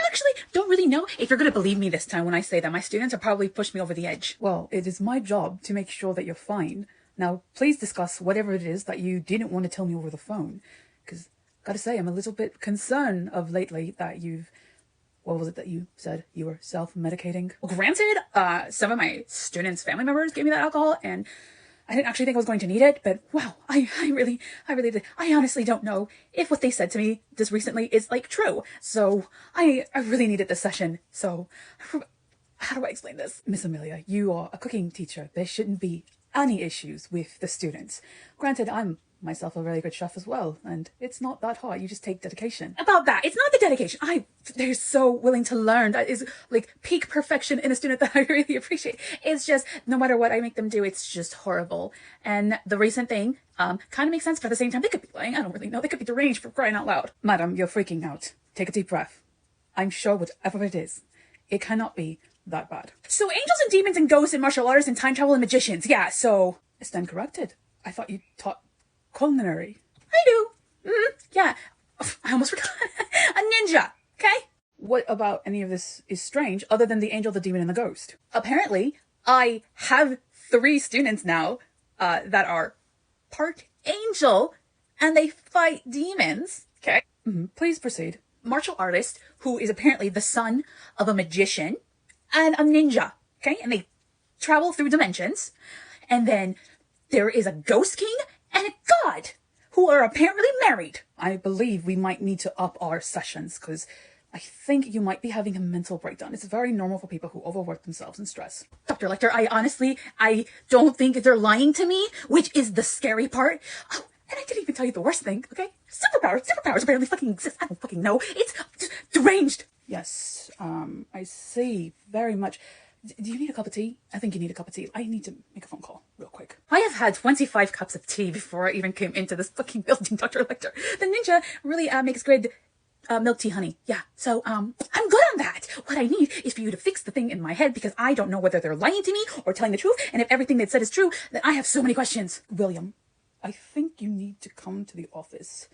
actually don't really know if you're going to believe me this time when I say that my students have probably pushed me over the edge. Well, it is my job to make sure that you're fine. Now, please discuss whatever it is that you didn't want to tell me over the phone. Because, gotta say, I'm a little bit concerned of lately that you've... What was it that you said? You were self-medicating? Well, granted, some of my students' family members gave me that alcohol, and I didn't actually think I was going to need it, but wow, I really did. I honestly don't know if what they said to me just recently is, like, true. So, I really needed this session. So, how do I explain this? Miss Amelia, you are a cooking teacher. There shouldn't be any issues with the students. Granted, I'm myself a very good chef as well, and it's not that hard. You just take dedication. About that, it's not the dedication. They're so willing to learn. That is like peak perfection in a student that I really appreciate. It's just, no matter what I make them do, it's just horrible. And the recent thing, kind of makes sense, but at the same time, they could be lying. I don't really know. They could be deranged, for crying out loud. Madam, you're freaking out. Take a deep breath. I'm sure whatever it is, it cannot be that bad. So angels and demons and ghosts and martial artists and time travel and magicians. Yeah, so... It's then corrected. I thought you taught culinary. I do. Yeah. I almost forgot. A ninja. Okay? What about any of this is strange other than the angel, the demon, and the ghost? Apparently, I have 3 students now that are part angel and they fight demons. Okay? Please proceed. Martial artist who is apparently the son of a magician and a ninja. Okay? And they travel through dimensions. And then there is a ghost king and a god who are apparently married. I believe we might need to up our sessions because I think you might be having a mental breakdown. It's very normal for people who overwork themselves and stress. Dr. Lecter, I don't think they're lying to me, which is the scary part. Oh, and I didn't even tell you the worst thing, okay? Superpowers apparently fucking exist. I don't fucking know. It's deranged. Yes, I see very much. Do you need a cup of tea? I think you need a cup of tea. I need to make a phone call real quick. I have had 25 cups of tea before I even came into this fucking building, Dr. Lecter. The ninja really makes good milk tea honey. Yeah, so I'm good on that. What I need is for you to fix the thing in my head because I don't know whether they're lying to me or telling the truth. And if everything they've said is true, then I have so many questions. William, I think you need to come to the office.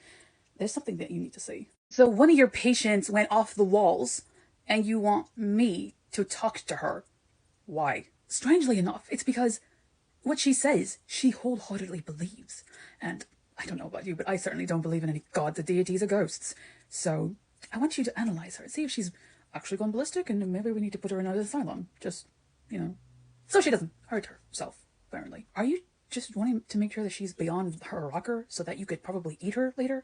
There's something that you need to see. So one of your patients went off the walls and you want me to talk to her. Why? Strangely enough, it's because what she says, she wholeheartedly believes. And I don't know about you, but I certainly don't believe in any gods or deities or ghosts. So I want you to analyze her, see if she's actually gone ballistic, and maybe we need to put her in an asylum. Just, so she doesn't hurt herself, apparently. Are you just wanting to make sure that she's beyond her rocker so that you could probably eat her later?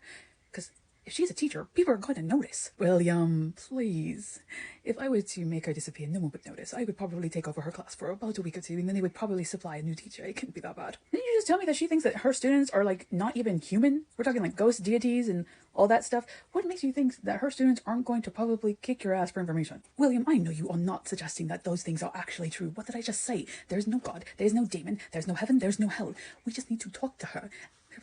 Because if she's a teacher, people are going to notice. William, please. If I were to make her disappear, no one would notice. I would probably take over her class for about a week or 2, and then they would probably supply a new teacher. It couldn't be that bad. Didn't you just tell me that she thinks that her students are, like, not even human? We're talking, like, ghost deities and all that stuff. What makes you think that her students aren't going to probably kick your ass for information? William, I know you are not suggesting that those things are actually true. What did I just say? There's no God. There's no demon. There's no heaven. There's no hell. We just need to talk to her.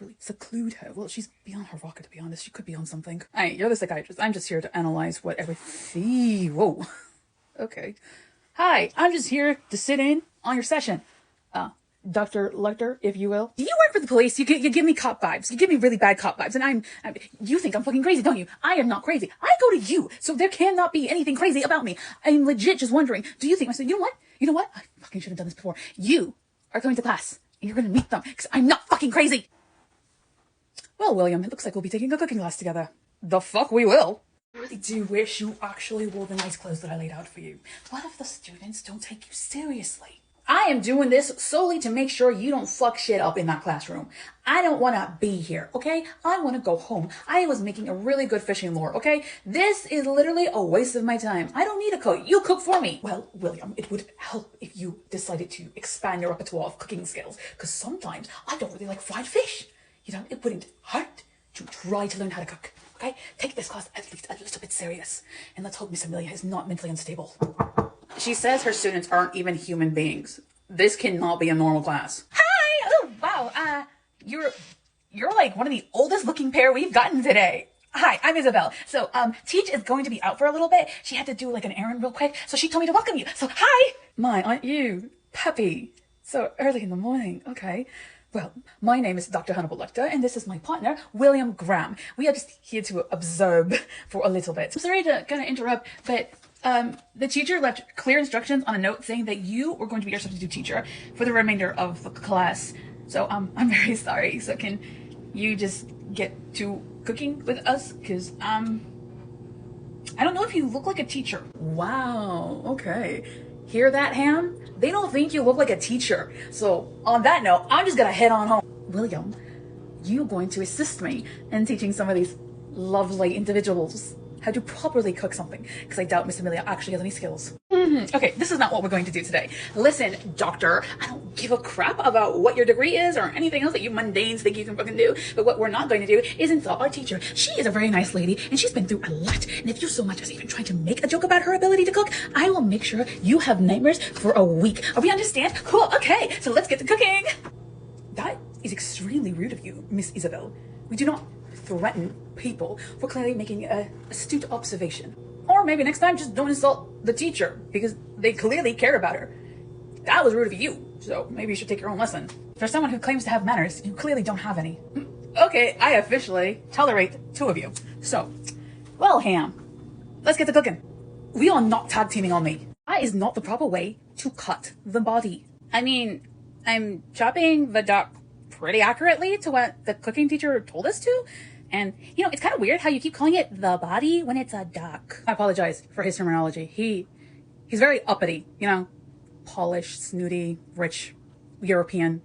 Really seclude her. Well, she's beyond her rocker, to be honest. She could be on something. Hey, you're the psychiatrist. I'm just here to analyze what everything... Whoa. Okay. Hi, I'm just here to sit in on your session. Dr. Lecter, if you will. Do you work for the police? You give me cop vibes. You give me really bad cop vibes. And you think I'm fucking crazy, don't you? I am not crazy. I go to you. So there cannot be anything crazy about me. I'm legit just wondering, do you think myself, you know what? I fucking should have done this before. You are going to class and you're going to meet them because I'm not fucking crazy. Well, William, it looks like we'll be taking a cooking class together. The fuck we will. I really do wish you actually wore the nice clothes that I laid out for you. What if the students don't take you seriously? I am doing this solely to make sure you don't fuck shit up in that classroom. I don't want to be here, okay? I want to go home. I was making a really good fishing lure, okay? This is literally a waste of my time. I don't need a cook. You cook for me. Well, William, it would help if you decided to expand your repertoire of cooking skills, because sometimes I don't really like fried fish. It wouldn't hurt to try to learn how to cook, okay? Take this class at least a little bit serious. And let's hope Miss Amelia is not mentally unstable. She says her students aren't even human beings. This cannot be a normal class. Hi! Oh, wow. You're like one of the oldest looking pair we've gotten today. Hi, I'm Isabel. So, Teach is going to be out for a little bit. She had to do like an errand real quick, so she told me to welcome you. So, hi! My, aren't you peppy? So early in the morning, okay. Well, my name is Dr. Hannibal, and this is my partner, William Graham. We are just here to observe for a little bit. I'm sorry to kind of interrupt, but the teacher left clear instructions on a note saying that you were going to be our substitute teacher for the remainder of the class. So I'm very sorry. So can you just get to cooking with us? Because I don't know if you look like a teacher. Wow, okay. Hear that, Ham? They don't think you look like a teacher. So on that note, I'm just gonna head on home. William, you're going to assist me in teaching some of these lovely individuals how to properly cook something, because I doubt Miss Amelia actually has any skills. Okay, this is not what we're going to do today. Listen, doctor, I don't give a crap about what your degree is or anything else that you mundanes think you can fucking do, but what we're not going to do is insult our teacher. She is a very nice lady, and she's been through a lot, and if you so much as even try to make a joke about her ability to cook, I will make sure you have nightmares for a week. Are we understand? Cool, okay, so let's get to cooking. That is extremely rude of you, Miss Isabel. We do not threaten people for clearly making an astute observation. Or maybe next time just don't insult the teacher, because they clearly care about her. That was rude of you, so maybe you should take your own lesson. For someone who claims to have manners, you clearly don't have any. Okay, I officially tolerate two of you. So, well, Ham, let's get to cooking. We are not tag teaming on me. That is not the proper way to cut the body. I mean, I'm chopping the duck pretty accurately to what the cooking teacher told us to. And, you know, it's kind of weird how you keep calling it the body when it's a duck. I apologize for his terminology. He's very uppity, you know, polished, snooty, rich, European.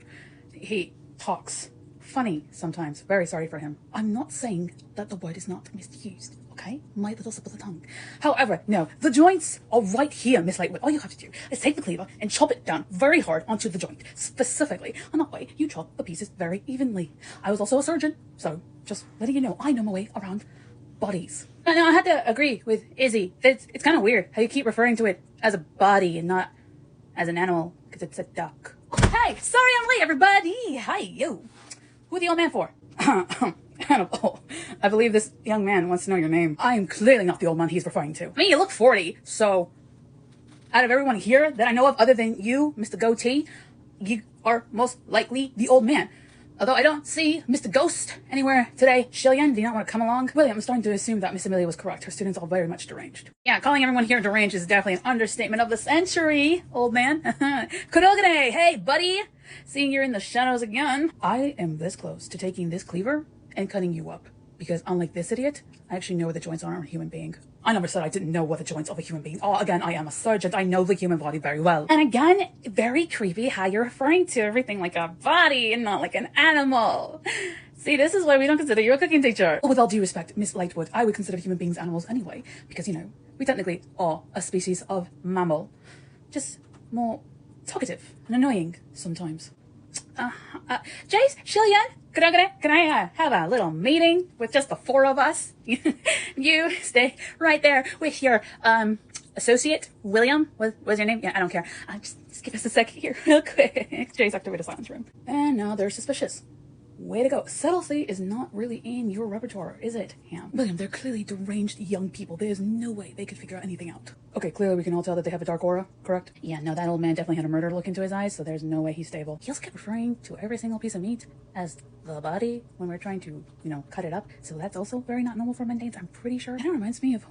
He talks funny sometimes. Very sorry for him. I'm not saying that the word is not misused, okay? My little slip of the tongue. However, no, the joints are right here, Miss Lightwood. All you have to do is take the cleaver and chop it down very hard onto the joint, specifically. And that way, you chop the pieces very evenly. I was also a surgeon, so just letting you know, I know my way around bodies. No, I had to agree with Izzy. It's kind of weird how you keep referring to it as a body and not as an animal, because it's a duck. Hey, sorry I'm late, everybody. Hi, you. Who the old man for? Hannibal. I believe this young man wants to know your name. I am clearly not the old man he's referring to. I mean, you look 40, so out of everyone here that I know of other than you, Mr. Goatee, you are most likely the old man. Although I don't see Mr. Ghost anywhere today. Xie Lian, do you not want to come along? William, I'm starting to assume that Miss Amelia was correct. Her students are very much deranged. Yeah, calling everyone here deranged is definitely an understatement of the century, old man. Kurogane, hey, buddy. Seeing you're in the shadows again. I am this close to taking this cleaver and cutting you up. Because unlike this idiot, I actually know where the joints are on a human being. I never said I didn't know what the joints of a human being are. Again, I am a surgeon. I know the human body very well. And again, very creepy how you're referring to everything like a body and not like an animal. See, this is why we don't consider you a cooking teacher. With all due respect, Miss Lightwood, I would consider human beings animals anyway. Because, you know, we technically are a species of mammal. Just more talkative and annoying sometimes. Jace, Xie Lian, can I have a little meeting with just the four of us? You stay right there with your associate, William. What's your name? Yeah, I don't care. Just give us a second here, real quick. Jace activated the silence room. And now they're suspicious. Way to go. Subtlety is not really in your repertoire, is it, Ham? William, they're clearly deranged young people. There's no way they could figure out anything out. Okay, clearly we can all tell that they have a dark aura, correct? Yeah, no, that old man definitely had a murder look into his eyes, so there's no way he's stable. He also kept referring to every single piece of meat as the body when we're trying to, you know, cut it up. So that's also very not normal for mundanes, I'm pretty sure. That reminds me of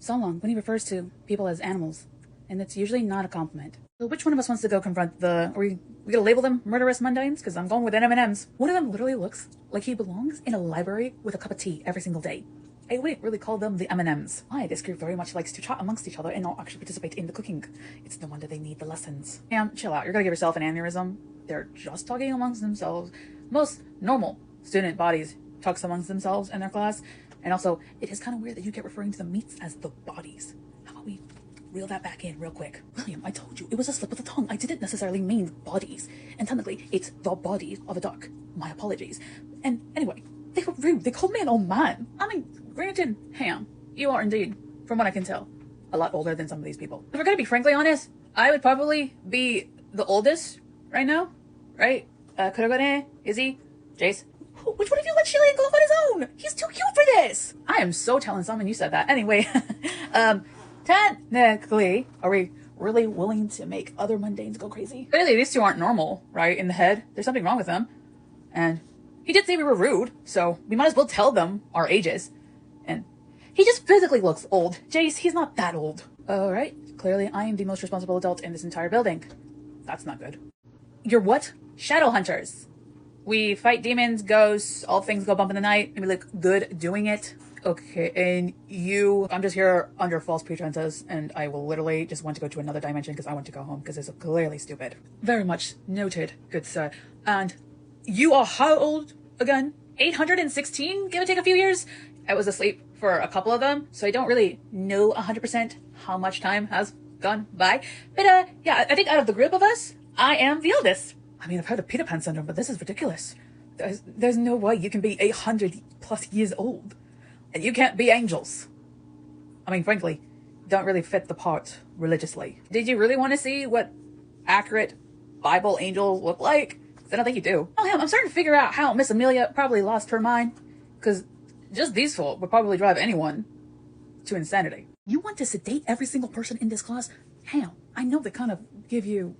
Solong when he refers to people as animals. And that's usually not a compliment. So which one of us wants to go confront the... Are we gonna label them murderous mundanes? Because I'm going with M&Ms. One of them literally looks like he belongs in a library with a cup of tea every single day. I wouldn't really call them the M&Ms. Why? This group very much likes to chat amongst each other and not actually participate in the cooking. It's no wonder they need the lessons. Damn, chill out. You're gonna give yourself an aneurysm. They're just talking amongst themselves. Most normal student bodies talks amongst themselves in their class. And also, it is kind of weird that you get referring to the meats as the bodies. How about we reel that back in real quick? William, I told you, it was a slip of the tongue. I didn't necessarily mean bodies. And technically, it's the body of a duck. My apologies. And anyway, they were rude. They called me an old man. I mean, granted, Ham, you are indeed, from what I can tell, a lot older than some of these people. If we're gonna be frankly honest, I would probably be the oldest right now, right? Kurogane, Izzy, Jace. Which one of you let Xie Lian go off on his own? He's too cute for this. I am so telling someone you said that. Anyway, technically, are we really willing to make other mundanes go crazy? Clearly, these two aren't normal, right? In the head, there's something wrong with them. And he did say we were rude, so we might as well tell them our ages. And he just physically looks old. Jace, he's not that old. Alright, clearly I am the most responsible adult in this entire building. That's not good. You're what? Shadow hunters. We fight demons, ghosts, all things go bump in the night, and we look good doing it. Okay, and you... I'm just here under false pretenses, and I will literally just want to go to another dimension because I want to go home because it's clearly stupid. Very much noted, good sir. And you are how old again? 816, give or take a few years? I was asleep for a couple of them, so I don't really know 100% how much time has gone by. But yeah, I think out of the group of us, I am the oldest. I mean, I've heard of Peter Pan syndrome, but this is ridiculous. There's no way you can be 800 plus years old. And you can't be angels. I mean, frankly, don't really fit the part religiously. Did you really want to see what accurate Bible angels look like? I don't think you do. Oh, hell, I'm starting to figure out how Miss Amelia probably lost her mind. Because just these folk would probably drive anyone to insanity. You want to sedate every single person in this class? Hell, I know they kind of give you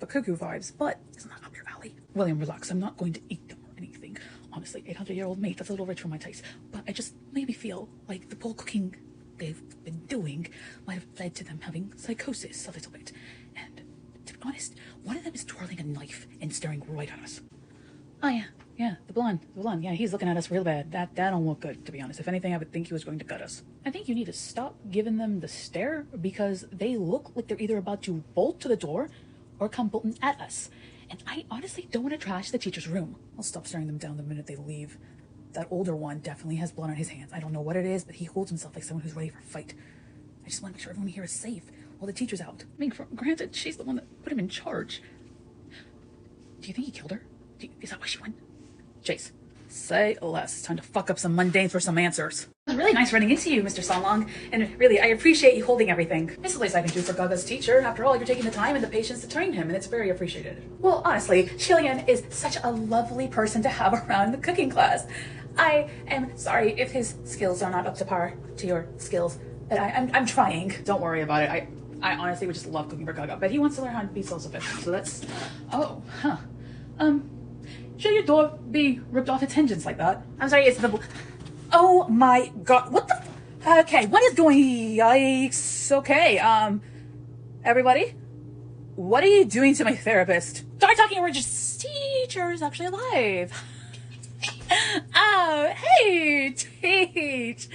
the cuckoo vibes, but it's not up your alley. William, relax. I'm not going to eat them or anything. Honestly, 800-year-old meat, that's a little rich for my taste. But I just maybe feel like the poor cooking they've been doing might have led to them having psychosis a little bit. And to be honest, one of them is twirling a knife and staring right at us. Oh yeah, the blonde, yeah, he's looking at us real bad. That don't look good, to be honest. If anything, I would think he was going to gut us. I think you need to stop giving them the stare because they look like they're either about to bolt to the door or come bolting at us. And I honestly don't want to trash the teacher's room. I'll stop staring them down the minute they leave. That older one definitely has blood on his hands. I don't know what it is, but he holds himself like someone who's ready for a fight. I just want to make sure everyone here is safe while the teacher's out. I mean, granted, she's the one that put him in charge. Do you think he killed her? Is that why she went? Jace, say less. Time to fuck up some mundanes for some answers. It was really nice running into you, Mr. Songlong, and really, I appreciate you holding everything. It's the least I can do for Gaga's teacher. After all, you're taking the time and the patience to train him, and it's very appreciated. Well, honestly, Xie Lian is such a lovely person to have around the cooking class. I am sorry if his skills are not up to par to your skills, but I'm trying. Don't worry about it. I honestly would just love cooking for Gaga, but he wants to learn how to be self-sufficient, so that's... Oh, huh. Should your door be ripped off its hinges like that? I'm sorry, it's the... Oh my god, what the... Okay, what is going... Yikes. Okay, everybody? What are you doing to my therapist? Start talking, we're just teachers actually alive. Oh, hey, teach.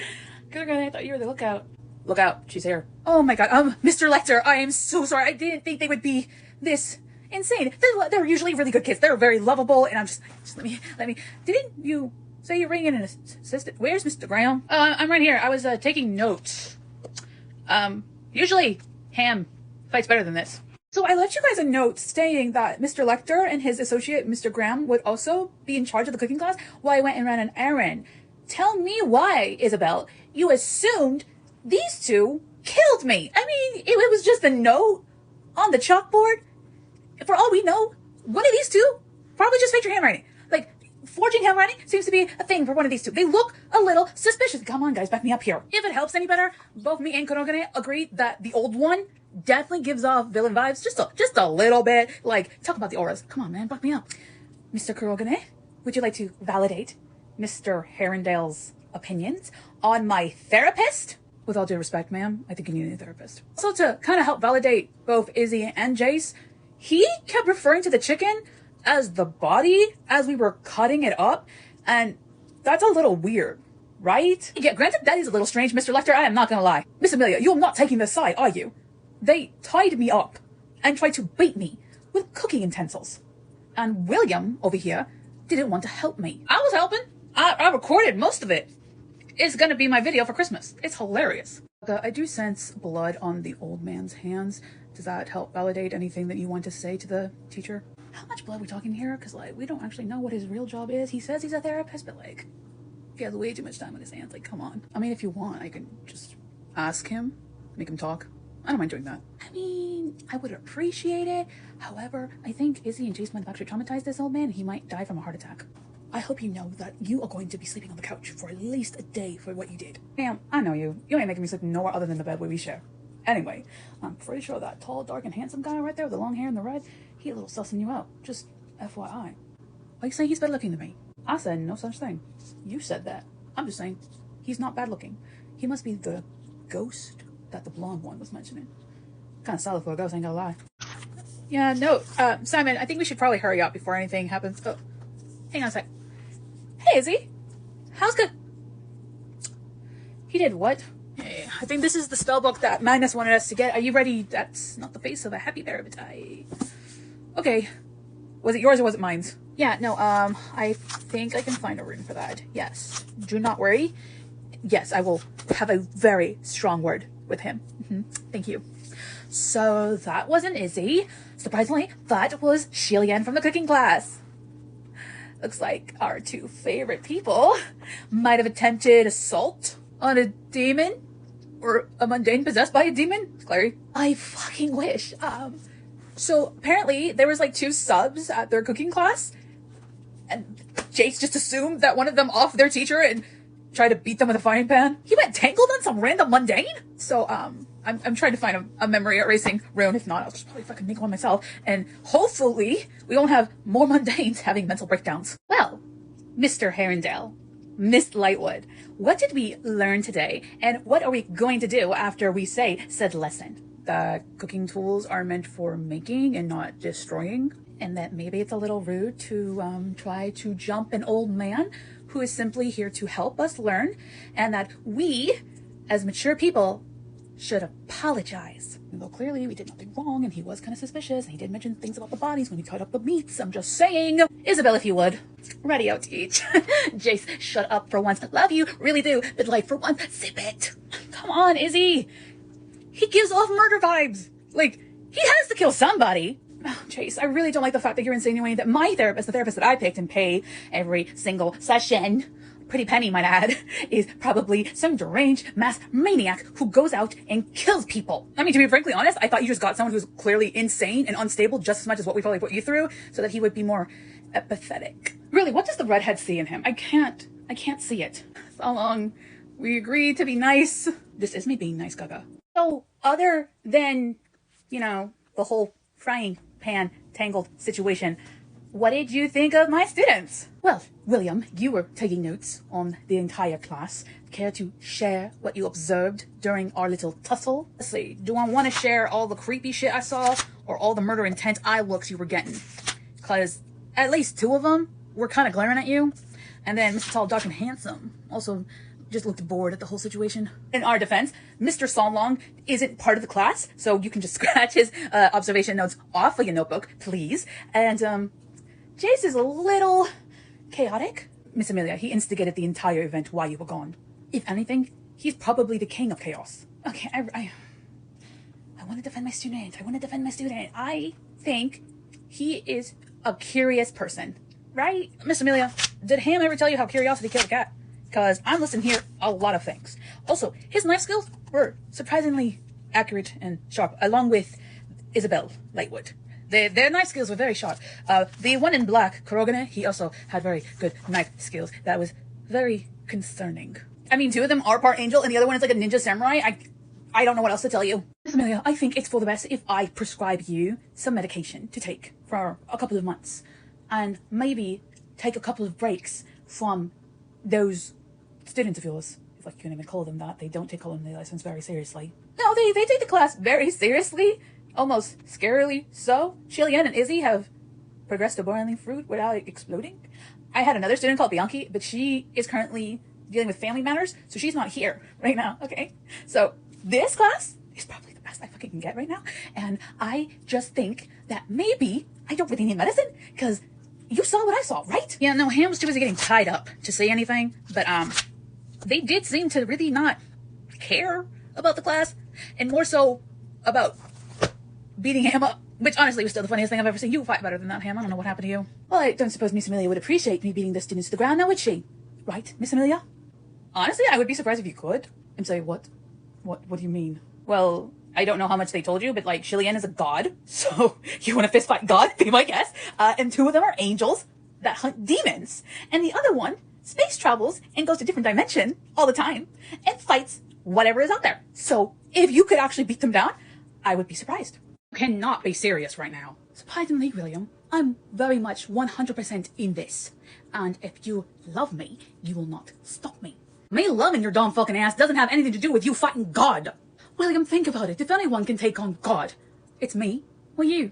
Kurogane, I thought you were the lookout. Look out, she's here. Oh my god, Mr. Lecter, I am so sorry. I didn't think they would be this insane. They're usually really good kids. They're very lovable, and I'm just let me. Didn't you say you're bringing in an assistant? Where's Mr. Graham? I'm right here. I was taking notes. Usually Ham fights better than this. So I left you guys a note stating that Mr. Lecter and his associate, Mr. Graham, would also be in charge of the cooking class while I went and ran an errand. Tell me why, Isabel, you assumed these two killed me. I mean, it was just a note on the chalkboard. For all we know, one of these two probably just faked your handwriting. Like, forging handwriting seems to be a thing for one of these two. They look a little suspicious. Come on, guys, back me up here. If it helps any better, both me and Kurogane agree that the old one definitely gives off villain vibes. Just a little bit. Like, talk about the auras. Come on, man, back me up. Mr. Kurogane, would you like to validate Mr. Herondale's opinions on my therapist? With all due respect, ma'am, I think you need a therapist. Also, to kind of help validate both Izzy and Jace, he kept referring to the chicken as the body as we were cutting it up, and that's a little weird, right? Yeah, granted, that is a little strange, Mr. Lecter, I am not gonna lie. Miss Amelia, you're not taking this side, are you? They tied me up and tried to bait me with cooking utensils. And William, over here, didn't want to help me. I was helping. I recorded most of it. It's gonna be my video for Christmas. It's hilarious. I do sense blood on the old man's hands. Does that help validate anything that you want to say to the teacher? How much blood are we talking here? Because, like, we don't actually know what his real job is. He says he's a therapist, but, like, he has way too much time on his hands. Like, come on. I mean, if you want, I can just ask him, make him talk. I don't mind doing that. I mean, I would appreciate it. However, I think Izzy and Jace might have actually traumatized this old man, and he might die from a heart attack. I hope you know that you are going to be sleeping on the couch for at least a day for what you did. Ma'am, I know you. You ain't making me sleep nowhere other than the bed where we share. Anyway, I'm pretty sure that tall, dark, and handsome guy right there with the long hair and the red, he a little sussing you out. Just FYI. Why are you saying he's bad looking to me? I said no such thing. You said that. I'm just saying he's not bad looking. He must be the ghost that the blonde one was mentioning. Kind of solid for a ghost, ain't gonna lie. Yeah, no, Simon, I think we should probably hurry up before anything happens. Oh, hang on a sec. Hey, Izzy. How's good? He did what? Hey, I think this is the spell book that Magnus wanted us to get. Are you ready? That's not the face of a happy bear, but okay. Was it yours or was it mine? Yeah, no, I think I can find a rune for that. Yes. Do not worry. Yes, I will have a very strong word with him. Thank you. So that wasn't Izzy. Surprisingly, that was Xie Lian from the cooking class. Looks like our two favorite people might have attempted assault on a demon or a mundane possessed by a demon. Clary, I fucking wish. So apparently there was like 2 subs at their cooking class, and Jace just assumed that one of them offed their teacher and tried to beat them with a frying pan. He went tangled on some random mundane. So I'm trying to find a memory erasing rune. If not, I'll just probably fucking make one myself. And hopefully we won't have more mundanes having mental breakdowns. Well, Mr. Herondale, Miss Lightwood, what did we learn today? And what are we going to do after we say said lesson? That cooking tools are meant for making and not destroying. And that maybe it's a little rude to try to jump an old man who is simply here to help us learn. And that we, as mature people, should apologize. Though clearly we did nothing wrong and he was kind of suspicious and he did mention things about the bodies when he tied up the meats. I'm just saying. Isabel, if you would. Ready out to eat. Jace, shut up for once. Love you, really do. But like for once, sip it. Come on, Izzy. He gives off murder vibes. Like, he has to kill somebody. Oh, Jace, I really don't like the fact that you're insinuating that my therapist, the therapist that I picked and pay every single session, pretty penny might add, is probably some deranged mass maniac who goes out and kills people. I mean, to be frankly honest, I thought you just got someone who's clearly insane and unstable just as much as what we probably put you through, so that he would be more empathetic. Really, what does the redhead see in him? I can't see it. So long. We agreed to be nice. This is me being nice, Gaga. So, other than, you know, the whole frying pan tangled situation, what did you think of my students? Well, William, you were taking notes on the entire class. Care to share what you observed during our little tussle? Let's see, do I want to share all the creepy shit I saw or all the murder intent eye looks you were getting? Because at least 2 of them were kind of glaring at you. And then Mr. Tall, Dark, and Handsome also just looked bored at the whole situation. In our defense, Mr. Songlong isn't part of the class, so you can just scratch his observation notes off of your notebook, please. And Jace is a little chaotic. Miss Amelia, he instigated the entire event while you were gone. If anything, he's probably the king of chaos. Okay, I want to defend my student. I think he is a curious person, right? Miss Amelia, did Ham ever tell you how curiosity killed a cat? Because I'm listening here a lot of things. Also, his knife skills were surprisingly accurate and sharp, along with Isabel Lightwood. Their knife skills were very sharp. The one in black, Kurogane, he also had very good knife skills. That was very concerning. I mean, 2 of them are part angel, and the other one is like a ninja samurai. I don't know what else to tell you. Miss Amelia, I think it's for the best if I prescribe you some medication to take for a couple of months. And maybe take a couple of breaks from those students of yours. If like you can even call them that. They don't take culinary lessons very seriously. No, they take the class very seriously. Almost scarily so. Xie Lian and Izzy have progressed to boiling fruit without exploding. I had another student called Bianchi, but she is currently dealing with family matters, so she's not here right now, okay? So this class is probably the best I fucking can get right now, and I just think that maybe I don't really need medicine, because you saw what I saw, right? Yeah, no, Ham was too busy getting tied up to say anything, but they did seem to really not care about the class, and more so about beating Ham up, which honestly was still the funniest thing I've ever seen. You fight better than that, Ham. I don't know what happened to you. Well, I don't suppose Miss Amelia would appreciate me beating the students to the ground, now would she? Right, Miss Amelia? Honestly, I would be surprised if you could. I'm sorry, what do you mean? Well, I don't know how much they told you, but like, Xie Lian is a god, so you want to fist fight God, be my guess. And 2 of them are angels that hunt demons. And the other one space travels and goes to a different dimension all the time and fights whatever is out there. So if you could actually beat them down, I would be surprised. You cannot be serious right now. Surprisingly, William, I'm very much 100% in this. And if you love me, you will not stop me. Me loving your dumb fucking ass doesn't have anything to do with you fighting God. William, think about it. If anyone can take on God, it's me or you.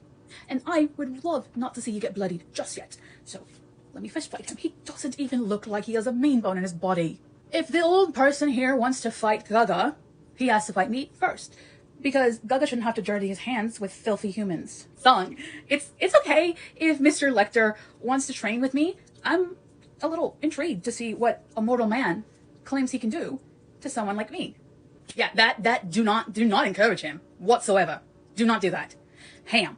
And I would love not to see you get bloodied just yet. So let me fist fight him. He doesn't even look like he has a mean bone in his body. If the old person here wants to fight Gaga, he has to fight me first. Because Gaga shouldn't have to dirty his hands with filthy humans. Son, it's okay if Mr. Lecter wants to train with me. I'm a little intrigued to see what a mortal man claims he can do to someone like me. Yeah, do not encourage him whatsoever. Do not do that. Ham,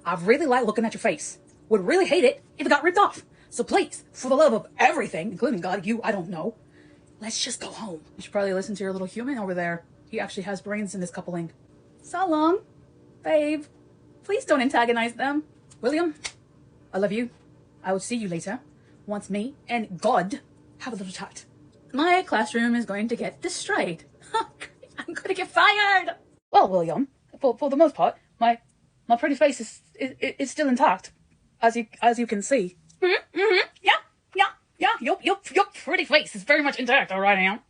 I really like looking at your face. Would really hate it if it got ripped off. So please, for the love of everything, including God, you, I don't know, let's just go home. You should probably listen to your little human over there. He actually has brains in this coupling. So long, babe. Please don't antagonize them. William, I love you. I will see you later. Once me and God have a little chat. My classroom is going to get destroyed. I'm going to get fired. Well, William, for the most part, my pretty face is still intact, as you can see. Yeah. Your pretty face is very much intact. All right, Ham.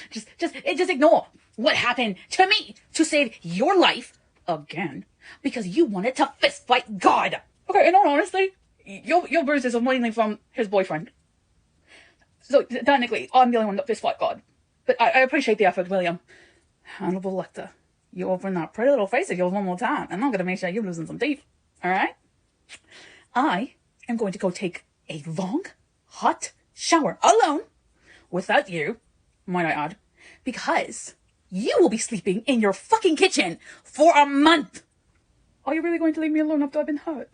just ignore what happened to me to save your life again because you wanted to fist fight God. Okay, in all honesty, your bruises are mainly from his boyfriend. So technically, I'm the only one that fist fight God. But I appreciate the effort, William. Hannibal Lecter, you open that pretty little face of yours one more time, and I'm gonna make sure you're losing some teeth. All right? I am going to go take a long, hot shower alone, without you, might I add, because you will be sleeping in your fucking kitchen for a month. Are you really going to leave me alone after I've been hurt?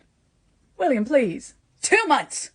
William, please. 2 months.